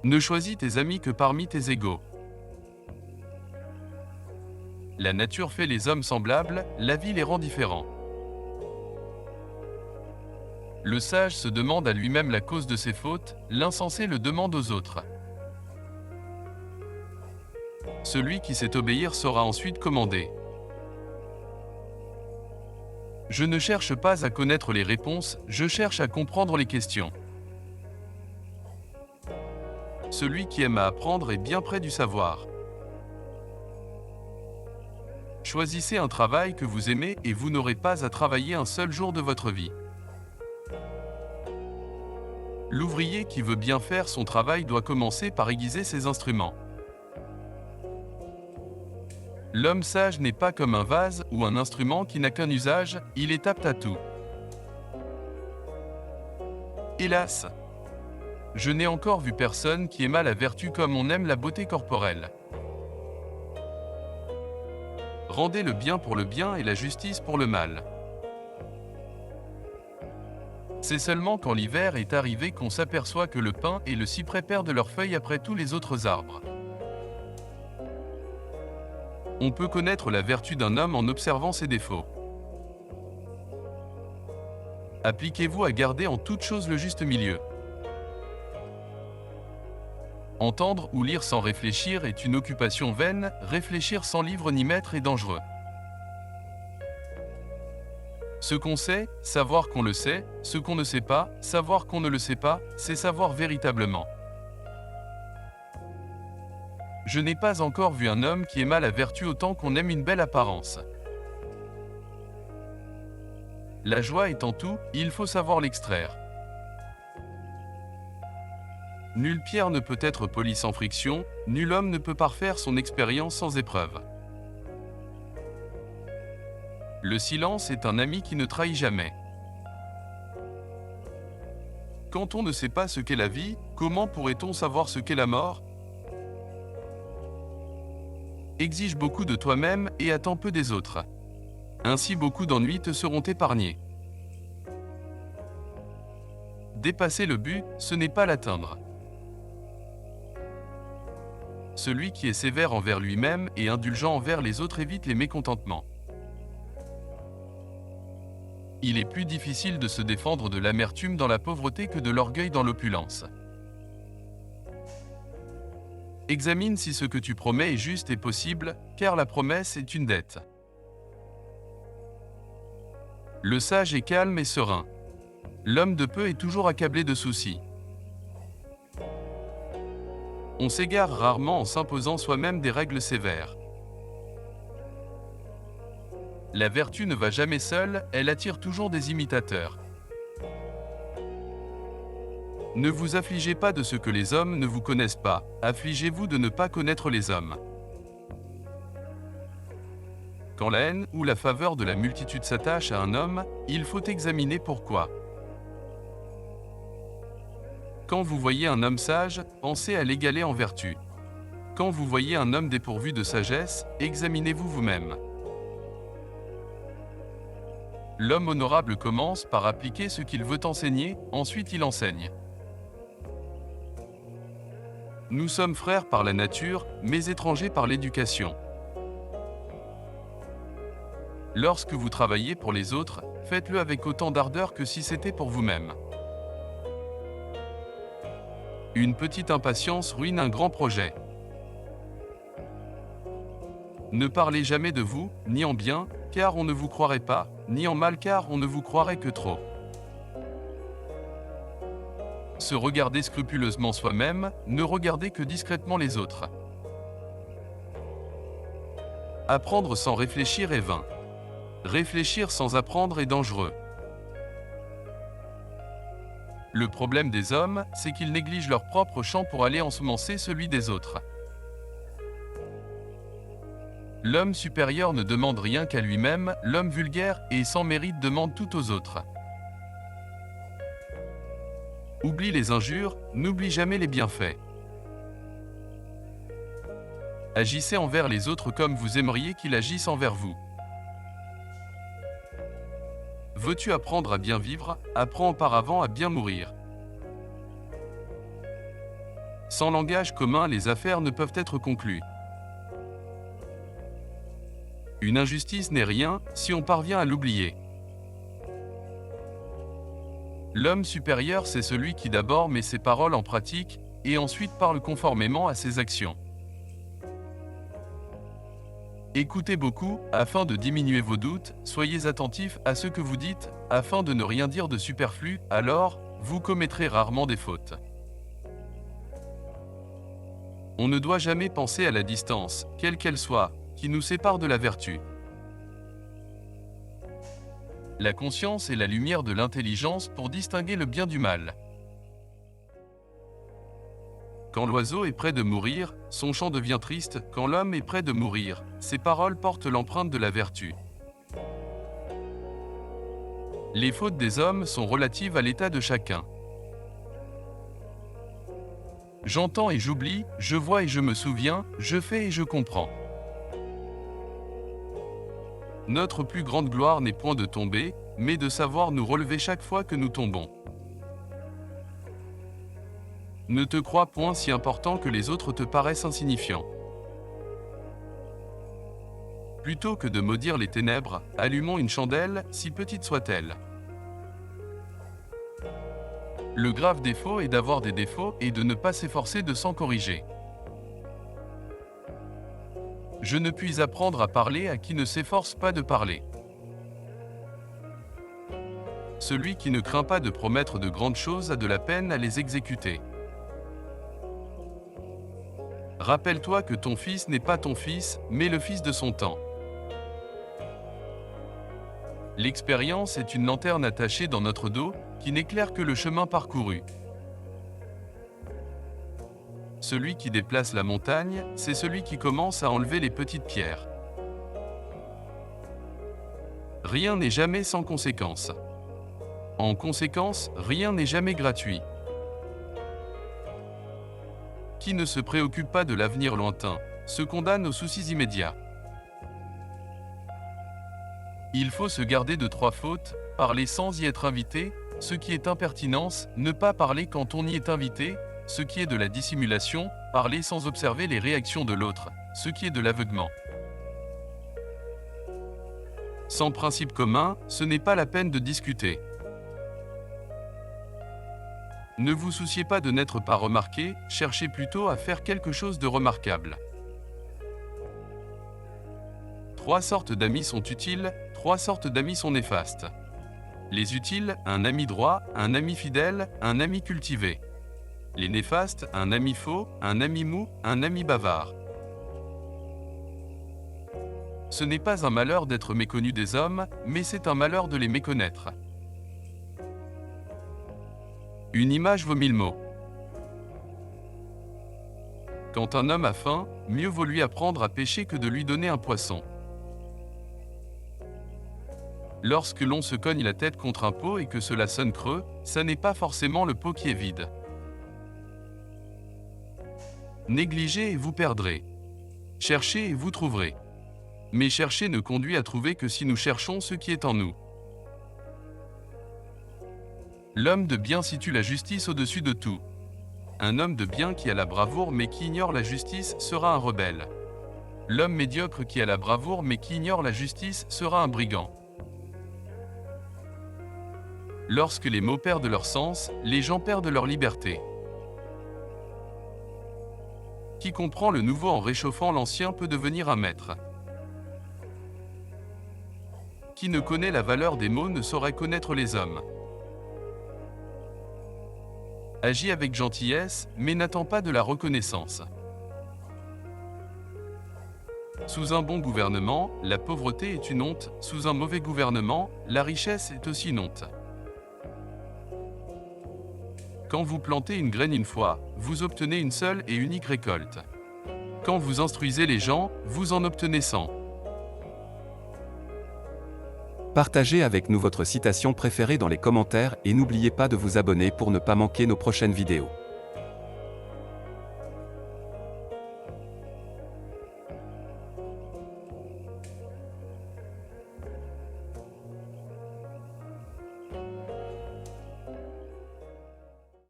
Ne choisis tes amis que parmi tes égaux. La nature fait les hommes semblables, la vie les rend différents. Le sage se demande à lui-même la cause de ses fautes, l'insensé le demande aux autres. Celui qui sait obéir saura ensuite commander. Je ne cherche pas à connaître les réponses, je cherche à comprendre les questions. Celui qui aime à apprendre est bien près du savoir. Choisissez un travail que vous aimez et vous n'aurez pas à travailler un seul jour de votre vie. L'ouvrier qui veut bien faire son travail doit commencer par aiguiser ses instruments. L'homme sage n'est pas comme un vase ou un instrument qui n'a qu'un usage, il est apte à tout. Hélas, je n'ai encore vu personne qui aima la vertu comme on aime la beauté corporelle. Rendez le bien pour le bien et la justice pour le mal. C'est seulement quand l'hiver est arrivé qu'on s'aperçoit que le pin et le cyprès perdent leurs feuilles après tous les autres arbres. On peut connaître la vertu d'un homme en observant ses défauts. Appliquez-vous à garder en toute chose le juste milieu. Entendre ou lire sans réfléchir est une occupation vaine, réfléchir sans livre ni maître est dangereux. Ce qu'on sait, savoir qu'on le sait, ce qu'on ne sait pas, savoir qu'on ne le sait pas, c'est savoir véritablement. Je n'ai pas encore vu un homme qui aima la vertu autant qu'on aime une belle apparence. La joie est en tout, il faut savoir l'extraire. Nulle pierre ne peut être polie sans friction, nul homme ne peut parfaire son expérience sans épreuve. Le silence est un ami qui ne trahit jamais. Quand on ne sait pas ce qu'est la vie, comment pourrait-on savoir ce qu'est la mort ? Exige beaucoup de toi-même et attends peu des autres. Ainsi beaucoup d'ennuis te seront épargnés. Dépasser le but, ce n'est pas l'atteindre. Celui qui est sévère envers lui-même et indulgent envers les autres évite les mécontentements. Il est plus difficile de se défendre de l'amertume dans la pauvreté que de l'orgueil dans l'opulence. Examine si ce que tu promets est juste et possible, car la promesse est une dette. Le sage est calme et serein. L'homme de peu est toujours accablé de soucis. On s'égare rarement en s'imposant soi-même des règles sévères. La vertu ne va jamais seule, elle attire toujours des imitateurs. Ne vous affligez pas de ce que les hommes ne vous connaissent pas, affligez-vous de ne pas connaître les hommes. Quand la haine ou la faveur de la multitude s'attache à un homme, il faut examiner pourquoi. Quand vous voyez un homme sage, pensez à l'égaler en vertu. Quand vous voyez un homme dépourvu de sagesse, examinez-vous vous-même. L'homme honorable commence par appliquer ce qu'il veut enseigner, ensuite il enseigne. Nous sommes frères par la nature, mais étrangers par l'éducation. Lorsque vous travaillez pour les autres, faites-le avec autant d'ardeur que si c'était pour vous-même. Une petite impatience ruine un grand projet. Ne parlez jamais de vous, ni en bien, car on ne vous croirait pas, ni en mal car on ne vous croirait que trop. Se regarder scrupuleusement soi-même, ne regarder que discrètement les autres. Apprendre sans réfléchir est vain. Réfléchir sans apprendre est dangereux. Le problème des hommes, c'est qu'ils négligent leur propre champ pour aller ensemencer celui des autres. L'homme supérieur ne demande rien qu'à lui-même, l'homme vulgaire et sans mérite demande tout aux autres. Oublie les injures, n'oublie jamais les bienfaits. Agissez envers les autres comme vous aimeriez qu'ils agissent envers vous. Veux-tu apprendre à bien vivre, apprends auparavant à bien mourir. Sans langage commun, les affaires ne peuvent être conclues. Une injustice n'est rien si on parvient à l'oublier. L'homme supérieur, c'est celui qui d'abord met ses paroles en pratique et ensuite parle conformément à ses actions. Écoutez beaucoup, afin de diminuer vos doutes, soyez attentifs à ce que vous dites, afin de ne rien dire de superflu, alors, vous commettrez rarement des fautes. On ne doit jamais penser à la distance, quelle qu'elle soit, qui nous sépare de la vertu. La conscience est la lumière de l'intelligence pour distinguer le bien du mal. Quand l'oiseau est près de mourir, son chant devient triste. Quand l'homme est près de mourir, ses paroles portent l'empreinte de la vertu. Les fautes des hommes sont relatives à l'état de chacun. J'entends et j'oublie, je vois et je me souviens, je fais et je comprends. Notre plus grande gloire n'est point de tomber, mais de savoir nous relever chaque fois que nous tombons. Ne te crois point si important que les autres te paraissent insignifiants. Plutôt que de maudire les ténèbres, allumons une chandelle, si petite soit-elle. Le grave défaut est d'avoir des défauts et de ne pas s'efforcer de s'en corriger. Je ne puis apprendre à parler à qui ne s'efforce pas de parler. Celui qui ne craint pas de promettre de grandes choses a de la peine à les exécuter. Rappelle-toi que ton fils n'est pas ton fils, mais le fils de son temps. L'expérience est une lanterne attachée dans notre dos, qui n'éclaire que le chemin parcouru. Celui qui déplace la montagne, c'est celui qui commence à enlever les petites pierres. Rien n'est jamais sans conséquence. En conséquence, rien n'est jamais gratuit. Qui ne se préoccupe pas de l'avenir lointain, se condamne aux soucis immédiats. Il faut se garder de 3 fautes, parler sans y être invité, ce qui est impertinence, ne pas parler quand on y est invité, ce qui est de la dissimulation, parler sans observer les réactions de l'autre, ce qui est de l'aveuglement. Sans principe commun, ce n'est pas la peine de discuter. Ne vous souciez pas de n'être pas remarqué, cherchez plutôt à faire quelque chose de remarquable. 3 sortes d'amis sont utiles, 3 sortes d'amis sont néfastes. Les utiles, un ami droit, un ami fidèle, un ami cultivé. Les néfastes, un ami faux, un ami mou, un ami bavard. Ce n'est pas un malheur d'être méconnu des hommes, mais c'est un malheur de les méconnaître. Une image vaut 1000 mots. Quand un homme a faim, mieux vaut lui apprendre à pêcher que de lui donner un poisson. Lorsque l'on se cogne la tête contre un pot et que cela sonne creux, ça n'est pas forcément le pot qui est vide. Négligez et vous perdrez. Cherchez et vous trouverez. Mais chercher ne conduit à trouver que si nous cherchons ce qui est en nous. L'homme de bien situe la justice au-dessus de tout. Un homme de bien qui a la bravoure mais qui ignore la justice sera un rebelle. L'homme médiocre qui a la bravoure mais qui ignore la justice sera un brigand. Lorsque les mots perdent leur sens, les gens perdent leur liberté. Qui comprend le nouveau en réchauffant l'ancien peut devenir un maître. Qui ne connaît la valeur des mots ne saurait connaître les hommes. Agis avec gentillesse, mais n'attends pas de la reconnaissance. Sous un bon gouvernement, la pauvreté est une honte, sous un mauvais gouvernement, la richesse est aussi une honte. Quand vous plantez une graine une fois, vous obtenez une seule et unique récolte. Quand vous instruisez les gens, vous en obtenez 100. Partagez avec nous votre citation préférée dans les commentaires et n'oubliez pas de vous abonner pour ne pas manquer nos prochaines vidéos.